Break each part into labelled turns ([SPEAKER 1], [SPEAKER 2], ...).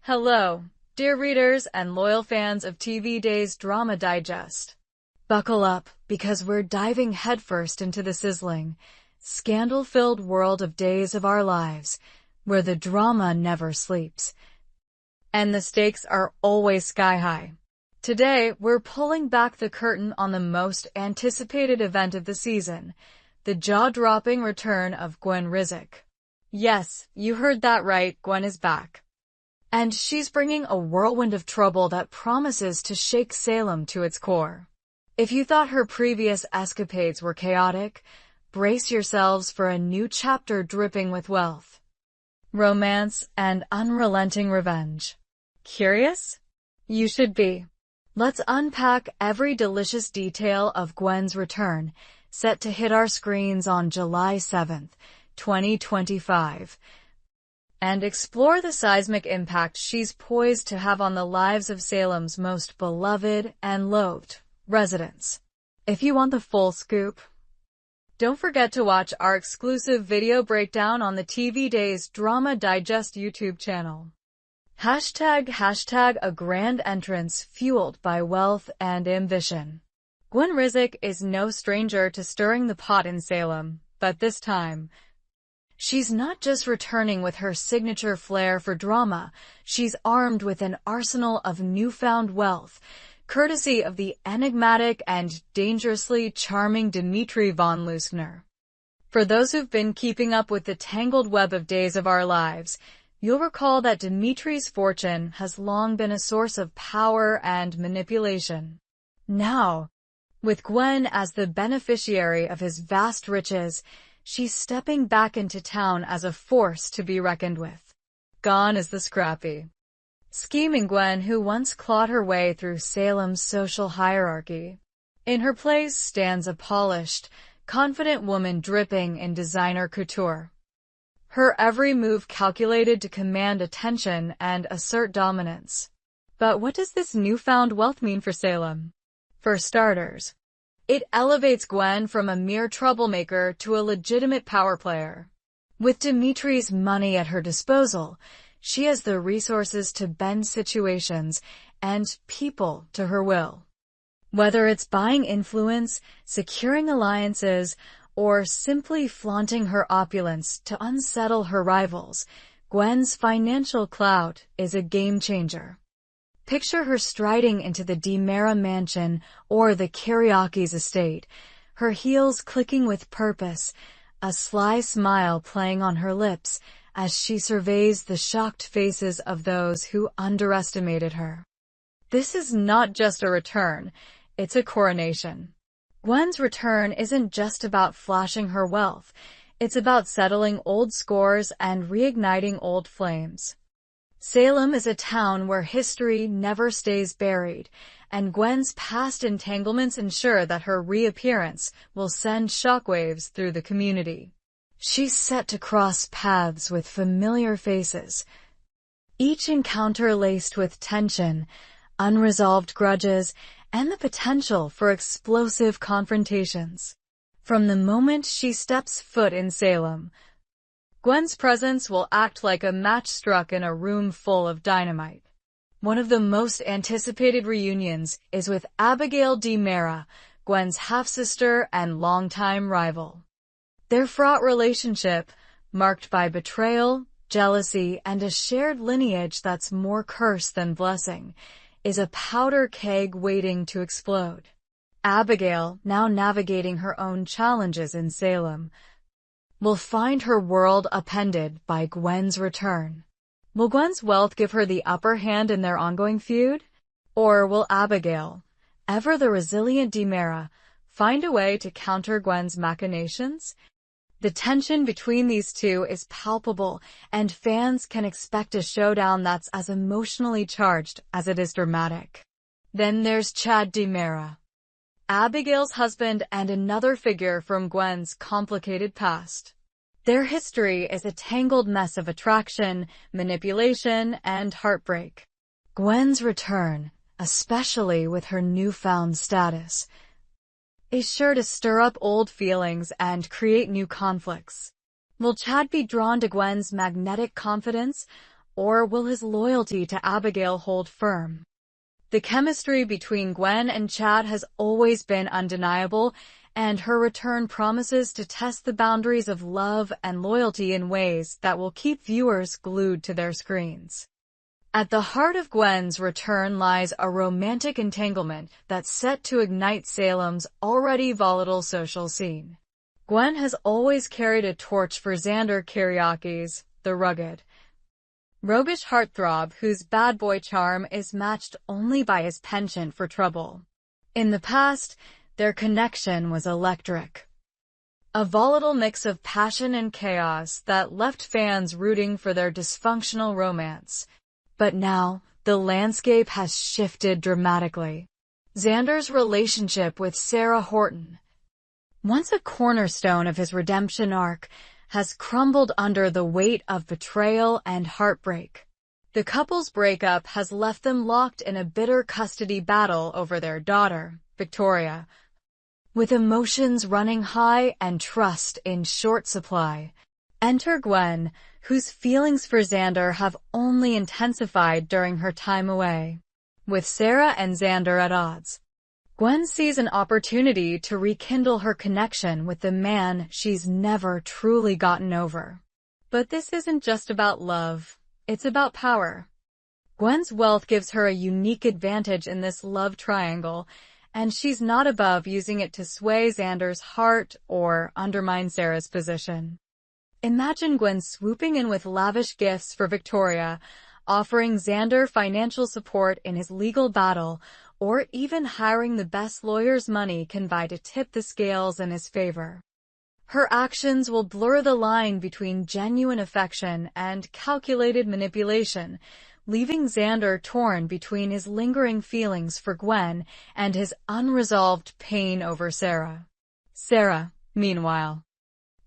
[SPEAKER 1] Hello, dear readers and loyal fans of TV Days Drama Digest. Buckle up, because we're diving headfirst into the sizzling, scandal-filled world of Days of Our Lives, where the drama never sleeps, and the stakes are always sky-high. Today, we're pulling back the curtain on the most anticipated event of the season, the jaw-dropping return of Gwen Rizzick. Yes, you heard that right, Gwen is back. And she's bringing a whirlwind of trouble that promises to shake Salem to its core. If you thought her previous escapades were chaotic, brace yourselves for a new chapter dripping with wealth, romance, and unrelenting revenge. Curious? You should be. Let's unpack every delicious detail of Gwen's return, set to hit our screens on July 7th, 2025. And explore the seismic impact she's poised to have on the lives of Salem's most beloved and loathed residents. If you want the full scoop, don't forget to watch our exclusive video breakdown on the TV Days Drama Digest YouTube channel. Hashtag a grand entrance fueled by wealth and ambition. Gwen Rizzick is no stranger to stirring the pot in Salem, but this time, she's not just returning with her signature flair for drama, she's armed with an arsenal of newfound wealth, courtesy of the enigmatic and dangerously charming Dimitri von Leusner. For those who've been keeping up with the tangled web of Days of Our Lives, you'll recall that Dimitri's fortune has long been a source of power and manipulation. Now, with Gwen as the beneficiary of his vast riches, she's stepping back into town as a force to be reckoned with. Gone is the scrappy, scheming Gwen who once clawed her way through Salem's social hierarchy. In her place stands a polished, confident woman dripping in designer couture, her every move calculated to command attention and assert dominance. But what does this newfound wealth mean for Salem? For starters, it elevates Gwen from a mere troublemaker to a legitimate power player. With Dimitri's money at her disposal, she has the resources to bend situations and people to her will. Whether it's buying influence, securing alliances, or simply flaunting her opulence to unsettle her rivals, Gwen's financial clout is a game-changer. Picture her striding into the Devaras mansion or the Kiriakis estate, her heels clicking with purpose, a sly smile playing on her lips as she surveys the shocked faces of those who underestimated her. This is not just a return, it's a coronation. Gwen's return isn't just about flashing her wealth, it's about settling old scores and reigniting old flames. Salem is a town where history never stays buried, and Gwen's past entanglements ensure that her reappearance will send shockwaves through the community. She's set to cross paths with familiar faces, each encounter laced with tension, unresolved grudges, and the potential for explosive confrontations. From the moment she steps foot in Salem, Gwen's presence will act like a match struck in a room full of dynamite. One of the most anticipated reunions is with Abigail Devaras, Gwen's half-sister and longtime rival. Their fraught relationship, marked by betrayal, jealousy, and a shared lineage that's more curse than blessing, is a powder keg waiting to explode. Abigail, now navigating her own challenges in Salem, will find her world upended by Gwen's return. Will Gwen's wealth give her the upper hand in their ongoing feud? Or will Abigail, ever the resilient Devaras, find a way to counter Gwen's machinations? The tension between these two is palpable, and fans can expect a showdown that's as emotionally charged as it is dramatic. Then there's Chad Devaras, Abigail's husband and another figure from Gwen's complicated past. Their history is a tangled mess of attraction, manipulation, and heartbreak. Gwen's return, especially with her newfound status, is sure to stir up old feelings and create new conflicts. Will Chad be drawn to Gwen's magnetic confidence, or will his loyalty to Abigail hold firm? The chemistry between Gwen and Chad has always been undeniable, and her return promises to test the boundaries of love and loyalty in ways that will keep viewers glued to their screens. At the heart of Gwen's return lies a romantic entanglement that's set to ignite Salem's already volatile social scene. Gwen has always carried a torch for Xander Kyriakis, the rugged, roguish heartthrob whose bad boy charm is matched only by his penchant for trouble. In the past, their connection was electric. A volatile mix of passion and chaos that left fans rooting for their dysfunctional romance. But now, the landscape has shifted dramatically. Xander's relationship with Sarah Horton, once a cornerstone of his redemption arc, has crumbled under the weight of betrayal and heartbreak. The couple's breakup has left them locked in a bitter custody battle over their daughter, Victoria. With emotions running high and trust in short supply, enter Gwen, whose feelings for Xander have only intensified during her time away. With Sarah and Xander at odds, Gwen sees an opportunity to rekindle her connection with the man she's never truly gotten over. But this isn't just about love, it's about power. Gwen's wealth gives her a unique advantage in this love triangle, and she's not above using it to sway Xander's heart or undermine Sarah's position. Imagine Gwen swooping in with lavish gifts for Victoria, offering Xander financial support in his legal battle, or even hiring the best lawyer's money can buy to tip the scales in his favor. Her actions will blur the line between genuine affection and calculated manipulation, leaving Xander torn between his lingering feelings for Gwen and his unresolved pain over Sarah. Sarah, meanwhile,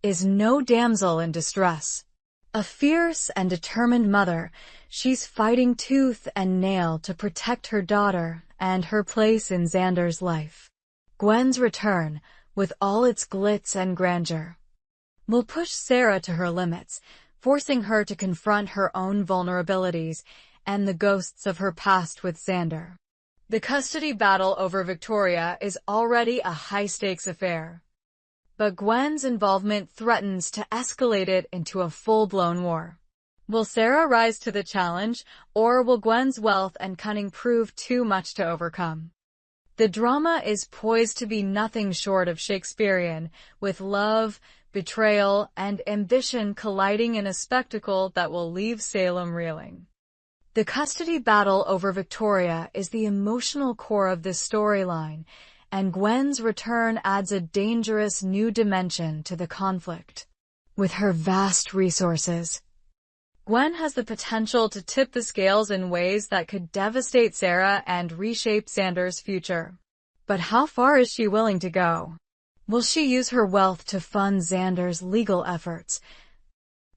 [SPEAKER 1] is no damsel in distress. A fierce and determined mother, she's fighting tooth and nail to protect her daughter and her place in Xander's life. Gwen's return, with all its glitz and grandeur, will push Sarah to her limits, forcing her to confront her own vulnerabilities and the ghosts of her past with Xander. The custody battle over Victoria is already a high-stakes affair, but Gwen's involvement threatens to escalate it into a full-blown war. Will Sarah rise to the challenge, or will Gwen's wealth and cunning prove too much to overcome? The drama is poised to be nothing short of Shakespearean, with love, betrayal, and ambition colliding in a spectacle that will leave Salem reeling. The custody battle over Victoria is the emotional core of this storyline, and Gwen's return adds a dangerous new dimension to the conflict. With her vast resources, Gwen has the potential to tip the scales in ways that could devastate Sarah and reshape Xander's future. But how far is she willing to go? Will she use her wealth to fund Xander's legal efforts,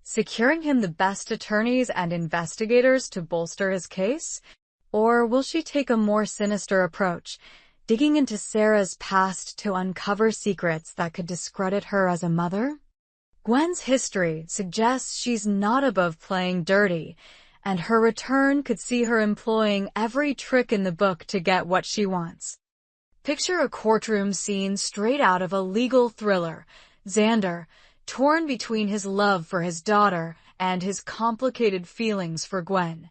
[SPEAKER 1] securing him the best attorneys and investigators to bolster his case? Or will she take a more sinister approach, digging into Sarah's past to uncover secrets that could discredit her as a mother? Gwen's history suggests she's not above playing dirty, and her return could see her employing every trick in the book to get what she wants. Picture a courtroom scene straight out of a legal thriller. Xander, torn between his love for his daughter and his complicated feelings for Gwen,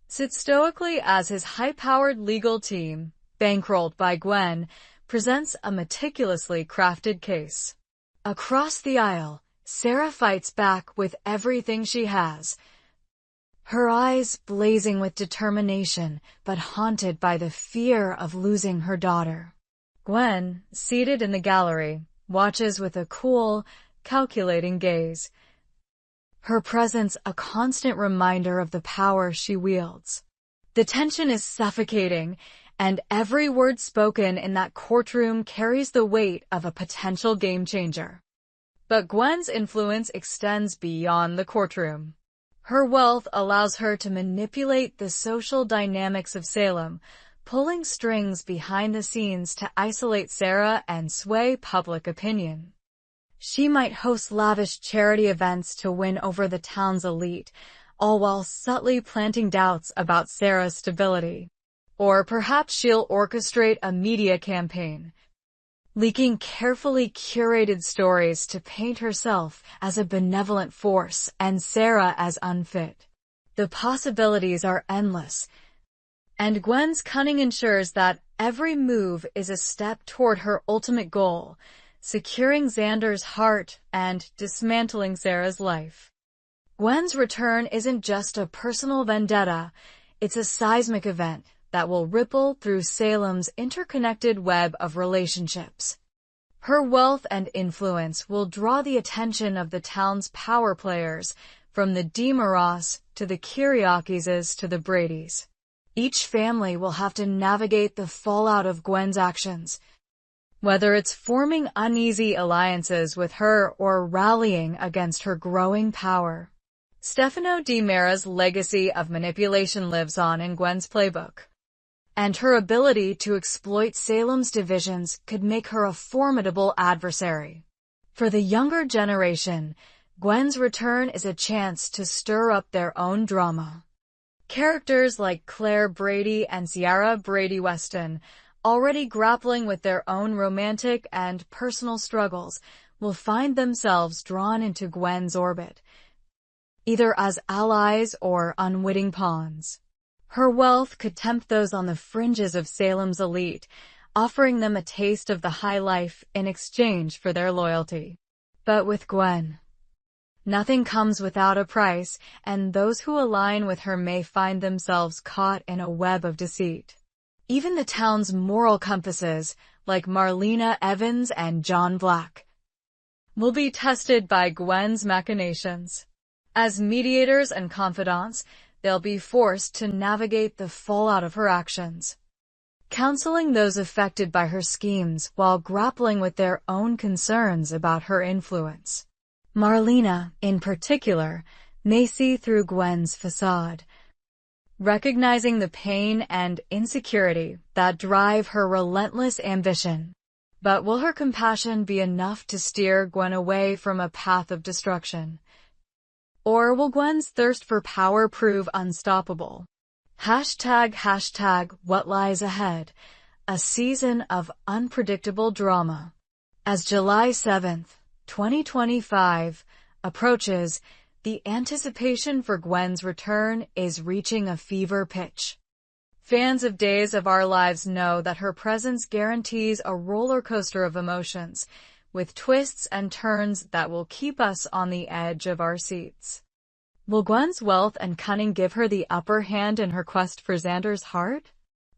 [SPEAKER 1] sits stoically as his high-powered legal team, bankrolled by Gwen, presents a meticulously crafted case. Across the aisle, Sarah fights back with everything she has, her eyes blazing with determination, but haunted by the fear of losing her daughter. Gwen, seated in the gallery, watches with a cool, calculating gaze, her presence a constant reminder of the power she wields. The tension is suffocating, and every word spoken in that courtroom carries the weight of a potential game-changer. But Gwen's influence extends beyond the courtroom. Her wealth allows her to manipulate the social dynamics of Salem, pulling strings behind the scenes to isolate Sarah and sway public opinion. She might host lavish charity events to win over the town's elite, all while subtly planting doubts about Sarah's stability. Or perhaps she'll orchestrate a media campaign, leaking carefully curated stories to paint herself as a benevolent force and Sarah as unfit. The possibilities are endless, and Gwen's cunning ensures that every move is a step toward her ultimate goal, securing Xander's heart and dismantling Sarah's life. Gwen's return isn't just a personal vendetta, it's a seismic event that will ripple through Salem's interconnected web of relationships. Her wealth and influence will draw the attention of the town's power players, from the Devaras to the Kiriakis to the Bradys. Each family will have to navigate the fallout of Gwen's actions, whether it's forming uneasy alliances with her or rallying against her growing power. Stefano Di Mera's legacy of manipulation lives on in Gwen's playbook, and her ability to exploit Salem's divisions could make her a formidable adversary. For the younger generation, Gwen's return is a chance to stir up their own drama. Characters like Claire Brady and Ciara Brady Weston, already grappling with their own romantic and personal struggles, will find themselves drawn into Gwen's orbit, either as allies or unwitting pawns. Her wealth could tempt those on the fringes of Salem's elite, offering them a taste of the high life in exchange for their loyalty. But with Gwen, nothing comes without a price, and those who align with her may find themselves caught in a web of deceit. Even the town's moral compasses, like Marlena Evans and John Black, will be tested by Gwen's machinations. As mediators and confidants, they'll be forced to navigate the fallout of her actions, counseling those affected by her schemes while grappling with their own concerns about her influence. Marlena, in particular, may see through Gwen's facade, recognizing the pain and insecurity that drive her relentless ambition. But will her compassion be enough to steer Gwen away from a path of destruction? Or will Gwen's thirst for power prove unstoppable? #what lies ahead, a season of unpredictable drama. As July 7th, 2025 approaches, the anticipation for Gwen's return is reaching a fever pitch. Fans of Days of Our Lives know that her presence guarantees a roller coaster of emotions, with twists and turns that will keep us on the edge of our seats. Will Gwen's wealth and cunning give her the upper hand in her quest for Xander's heart?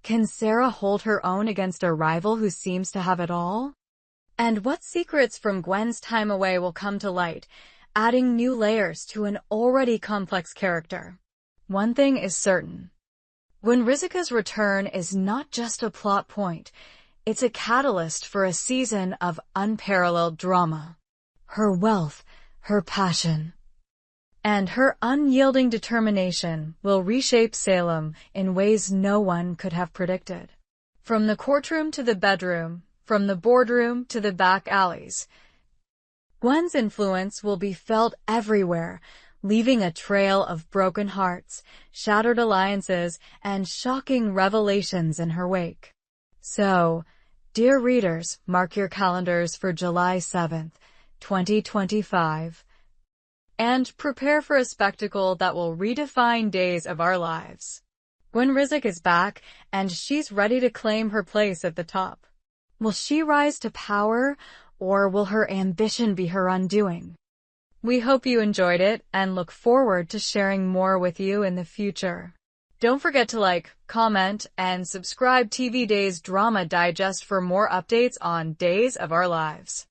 [SPEAKER 1] Can Sarah hold her own against a rival who seems to have it all? And what secrets from Gwen's time away will come to light, adding new layers to an already complex character? One thing is certain. Gwen Rizzick's return is not just a plot point, it's a catalyst for a season of unparalleled drama. Her wealth, her passion, and her unyielding determination will reshape Salem in ways no one could have predicted. From the courtroom to the bedroom, from the boardroom to the back alleys, Gwen's influence will be felt everywhere, leaving a trail of broken hearts, shattered alliances, and shocking revelations in her wake. So, dear readers, mark your calendars for July 7th, 2025, and prepare for a spectacle that will redefine Days of Our Lives. Gwen Rizzick is back, and she's ready to claim her place at the top. Will she rise to power, or will her ambition be her undoing? We hope you enjoyed it and look forward to sharing more with you in the future. Don't forget to like, comment, and subscribe TV Days Drama Digest for more updates on Days of Our Lives.